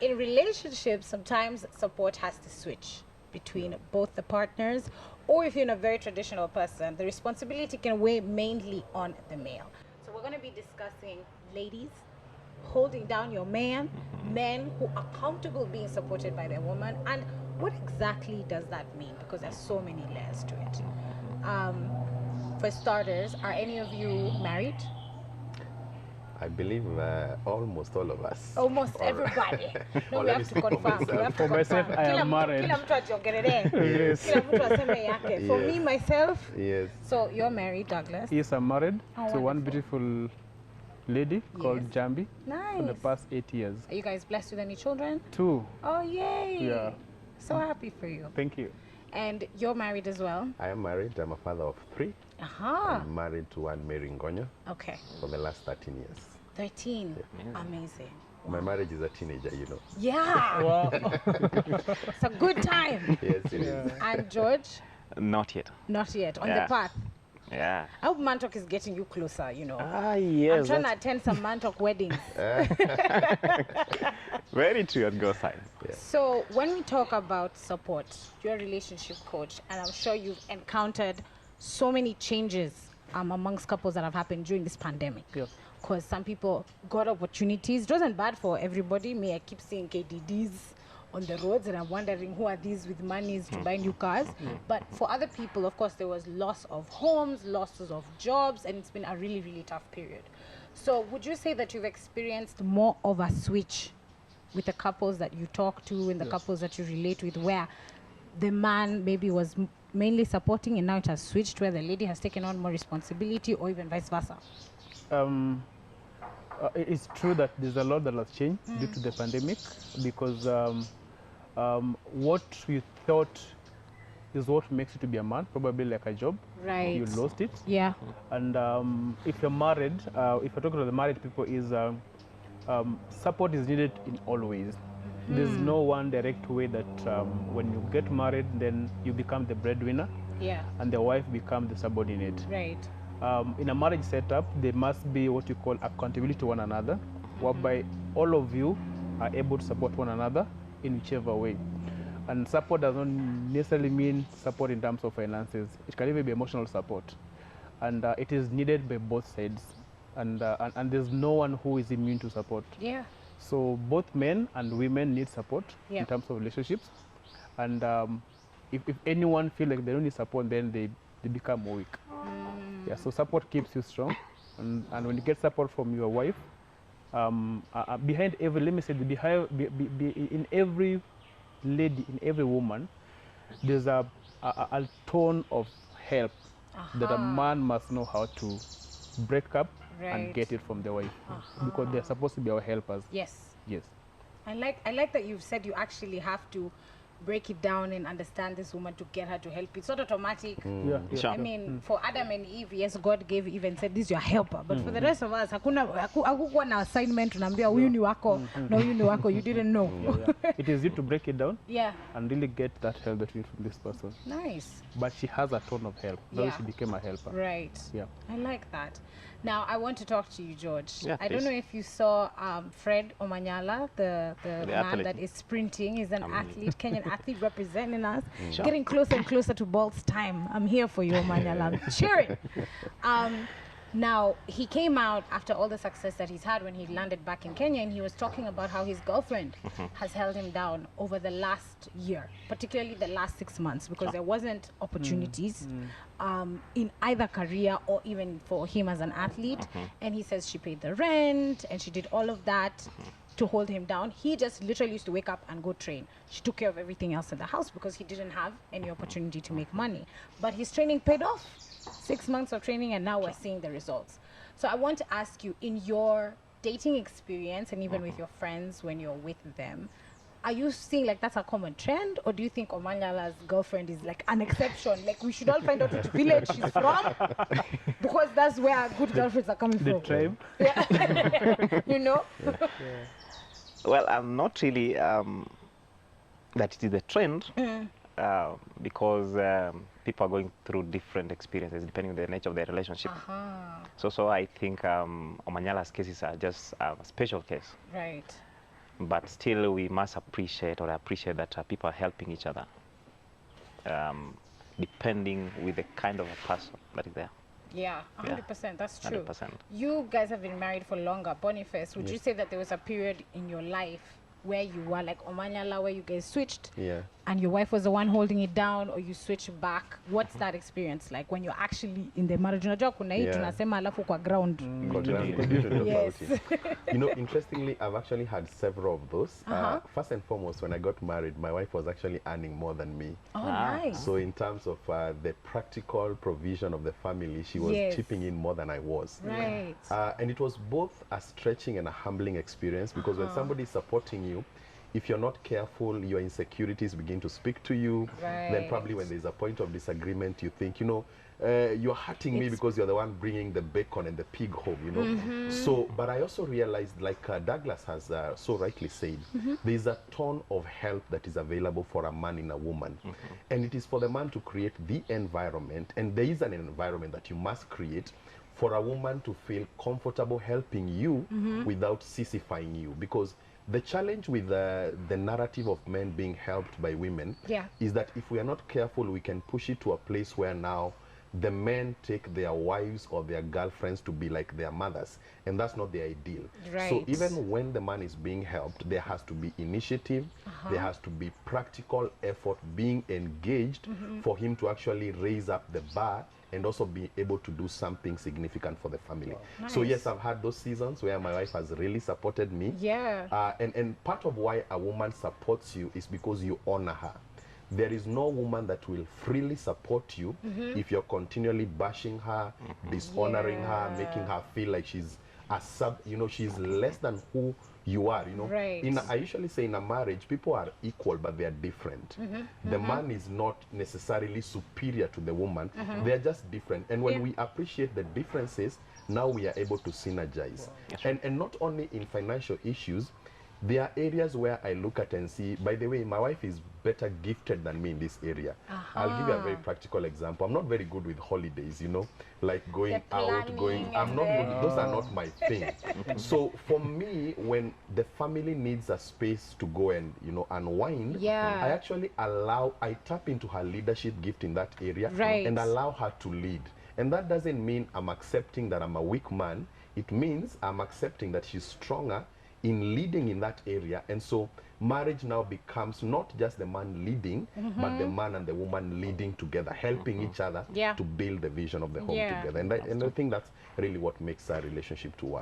in relationships, sometimes support has to switch between both the partners, or if you're a very traditional person, the responsibility can weigh mainly on the male. So we're going to be discussing ladies holding down your man, men who are comfortable being supported by their woman, and what exactly does that mean? Because there's so many layers to it. For starters, are any of you married? I believe almost all of us. Almost everybody. No, we let have me to speak for confirm. We myself. have to For myself, confirm. I am married. Kila mtu ajiongelee. Yes. Kila mtu aseme yake. For Yes. me, myself. Yes. So you're married, Douglas. Yes, I'm married Oh, to one wonderful. beautiful lady called Yes. Jambi for the Nice. past 8 years. Are you guys blessed with any children? 2. Oh, yay. Yeah. So happy for you. Thank you. And you're married as well? I am married. I'm a father of 3. Aha. I'm married to one Mary Ngonyo Okay. for the last 13 years. 13. Yeah. Amazing. My marriage is a teenager, you know. Yeah. Wow. It's a good time. Yes, it is. Yeah. And George? Not yet. Not yet. On the Yeah. path. Yeah. I hope Mantok is getting you closer, you know. Ah, I'm yes. trying to attend some Mantok weddings. Very true on both sides. So when we talk about support, you're a relationship coach, and I'm sure you've encountered so many changes amongst couples that have happened during this pandemic. Yeah. Because some people got opportunities. It wasn't bad for everybody. Me, I keep seeing KDDs on the roads, and I'm wondering who are these with monies to buy new cars. But for other people, of course, there was loss of homes, losses of jobs, and it's been a really, really tough period. So would you say that you've experienced more of a switch with the couples that you talk to and the couples that you relate with, where the man maybe was mainly supporting and now it has switched where the lady has taken on more responsibility, or even vice versa? It's true that there's a lot that has changed due to the pandemic, because what you thought is what makes you to be a man, probably like a job, Right. you lost it. Yeah. And if you're married, if you're talking to the married people, is support is needed in all ways. There's no one direct way that when you get married, then you become the breadwinner Yeah. and the wife become the subordinate. Right. In a marriage setup, there must be what you call accountability to one another, whereby all of you are able to support one another in whichever way. And support does not necessarily mean support in terms of finances. It can even be emotional support. And it is needed by both sides. And there's no one who is immune to support. Yeah. So both men and women need support Yeah. in terms of relationships. And if anyone feels like they don't need support, then they become weak. Yeah, so support keeps you strong. And when you get support from your wife, behind every, let me say, in every lady, in every woman, there's a tone of help that a man must know how to break up Right. and get it from the wife, because they're supposed to be our helpers. Yes. Yes. I like that you've said you actually have to break it down and understand this woman to get her to help. It's not automatic. Yeah, yeah. Sure. I mean, for Adam and Eve, yes, God gave Eve and said, this is your helper. But for the rest of us, hakukuwa na assignment tunaambia huyu ni wako na huyu ni wako. You didn't know. Yeah. It is you to break it down Yeah. and really get that help that you need from this person. Nice. But she has a tone of help. That's why Yeah. she became a helper. Right. Yeah. I like that. Now, I want to talk to you, George. Yeah, I don't please. know if you saw Fred Omanyala, the man athlete. that is sprinting. He's an athlete, Kenyan athlete representing us. Sure. Getting closer and closer to Bolt's time. I'm here for you, Omanyala. I'm cheering. Now, he came out after all the success that he's had when he landed back in Kenya, and he was talking about how his girlfriend has held him down over the last year, particularly the last 6 months, because there wasn't opportunities in either career or even for him as an athlete. And he says she paid the rent and she did all of that to hold him down. He just literally used to wake up and go train. She took care of everything else in the house because he didn't have any opportunity to make money. But his training paid off. 6 months of training, and now we're seeing the results. So I want to ask you, in your dating experience and even with your friends when you're with them, are you seeing like that's a common trend, or do you think Omanyala's girlfriend is like an exception? Like we should all find out which village she's from, because that's where good girlfriends are coming The from. tribe. Yeah. You know? Well, I'm not really that it is a trend, because people are going through different experiences depending on the nature of their relationship. So I think Omanyala's cases are just a special case. Right. but still we must appreciate that people are helping each other, depending with the kind of a person that is there. Yeah, 100%. That's true. 100%. You guys have been married for longer. Boniface, would you say that there was a period in your life where you were like Omanyala, where you guys switched and your wife was the one holding it down, or you switched back? What's that experience like when you're actually in the marriage? Unajua kuna hii tunasema alafu kwa ground. Yes. You know, interestingly, I've actually had several of those. First and foremost, when I got married, my wife was actually earning more than me. Oh, nice. So in terms of the practical provision of the family, she was chipping in more than I was. Right. And it was both a stretching and a humbling experience, because when somebody is supporting you, if you're not careful, your insecurities begin to speak to you. Then probably when there's a point of disagreement, you think, you know, you're hurting me because you're the one bringing the bacon and the pig home, you know. So, but I also realized, like Douglas has so rightly said, there's a ton of help that is available for a man in a woman. And it is for the man to create the environment, and there is an environment that you must create for a woman to feel comfortable helping you without sissifying you. Because the challenge with the narrative of men being helped by women is that if we are not careful, we can push it to a place where now the men take their wives or their girlfriends to be like their mothers, and that's not the ideal. So even when the man is being helped, there has to be initiative, there has to be practical effort being engaged for him to actually raise up the bar and also be able to do something significant for the family. So yes, I've had those seasons where my wife has really supported me. And part of why a woman supports you is because you honor her. There is no woman that will freely support you if you're continually bashing her, dishonoring her, making her feel like she's a sub, you know, she's less than who you are, you know. I usually say in a marriage, people are equal, but they are different. The man is not necessarily superior to the woman. They are just different. And when we appreciate the differences, now we are able to synergize. And not only in financial issues, there are areas where I look at and see, by the way, my wife is better gifted than me in this area. I'll give you a very practical example. I'm not very good with holidays, you know, like going out, I'm not good, those are not my thing. So for me, when the family needs a space to go and, you know, unwind, I actually I tap into her leadership gift in that area and allow her to lead. And that doesn't mean I'm accepting that I'm a weak man. It means I'm accepting that she's stronger in leading in that area. And so marriage now becomes not just the man leading, but the man and the woman leading together, helping each other to build the vision of the home together. And I think that's really what makes our relationship to work.